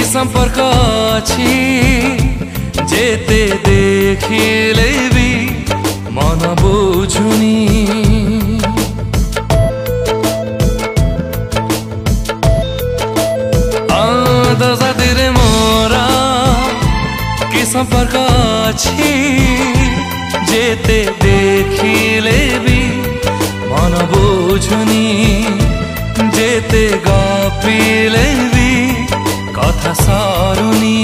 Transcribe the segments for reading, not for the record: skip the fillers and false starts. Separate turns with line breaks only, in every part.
संपर्क अछि जेते देखिले भी मन बुझुनी साथीरे मोरा कि संपर्क अछि जेते देखिले भी मन बुझुनी जेते गपिले भी कथा सरुनी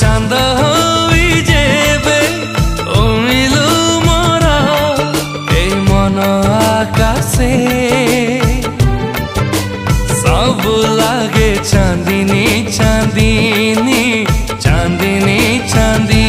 चांद होई जेबे ओ मिलू मोरा ए मन आकाशे सब लागे चांदनी चांदनी चांदनी चांदनी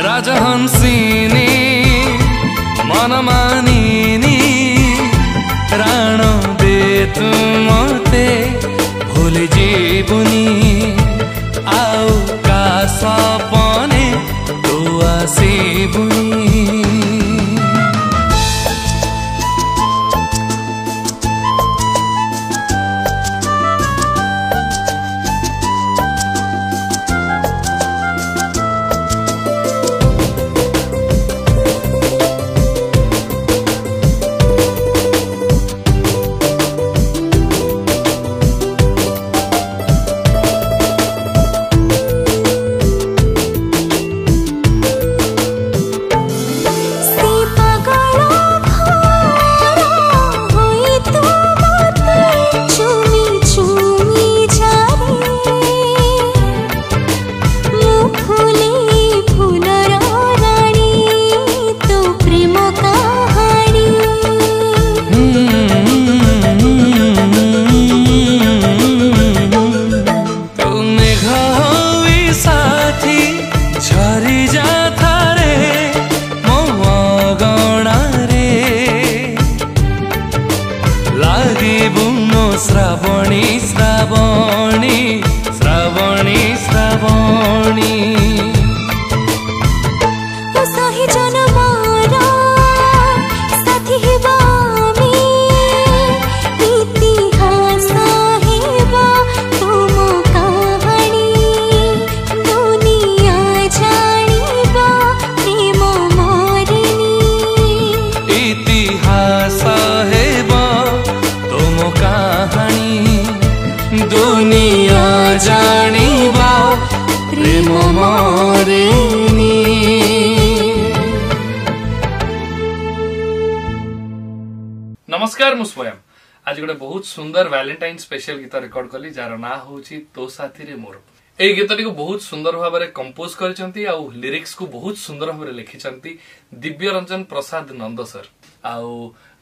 राजहंसिनी मन मानिनी प्राण दे तू मते भूल जीवनी आउ का सपने तू आसीबुनी श्रावणी श्रावणी श्रावणी श्रावणी
सही जनमारा साथी हेबामी इतिहास हेबा तुम कहानी दुनिया जानिबा प्रेम मोरिनी
इतिहास हेबा तुम कहानी दुनिया जानिबा प्रेम मोरिनी। नमस्कार मु स्वयं आज गोटे बहुत सुंदर वैलेंटाइन स्पेशल गीत रिकॉर्ड कली जार ना होची तो साथी रे मोर। ए गीतटी को बहुत सुंदर भाव में कंपोज करचंती आउ लिरिक्स को बहुत सुंदर भाव में लिखिचंती दिव्य रंजन प्रसाद नंद सर आउ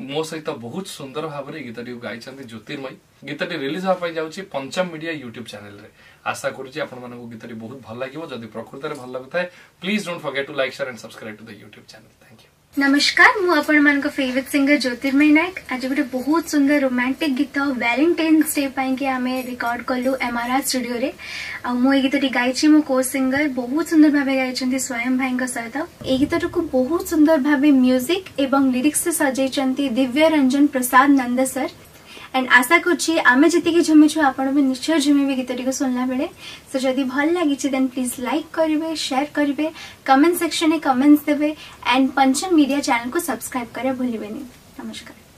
मो सहित बहुत सुंदर भाव में गीतटी को गाइचंती ज्योतिर्मयी। गीतटी रिलीज होगा जाउची पंचम मीडिया यूट्यूब चैनल रे। आशा करूची आपण मानको गीतटी बहुत भल लागिवो। जदि प्रकृति रे भल लागुथाय please don't forget to like share and subscribe to the YouTube channel. Thank you.
नमस्कार मु आपण मान फेवरेट सिंगर ज्योतिर्मय नायक आज गोटे बहुत सुंदर रोमांटिक गीत वैलेंटाइन्स डे पाई के आमे रिकॉर्ड कलु MRR स्टूडियो रे आ मु ए गीतटी गाइछि मो को सिंगर बहुत सुंदर भाबे गाइछन्ती स्वयं भाई सहित ए गीतट को बहुत सुंदर भाबे म्यूजिक एवं लिरिक्स से सजाइछन्ती दिव्य रंजन प्रसाद नंद सर एंड आशा करछि आमे जति झुमिछु आपण भी निश्चय झुमिबे गीतटी को सुनला बेले सो जदि भल लागिछि देन प्लीज लाइक करिवे शेयर करिवे कमेंट सेक्शन में कमेंट्स देबे एंड पंचम मीडिया चैनल को सब्सक्राइब करे भूलिबेनी। नमस्कार।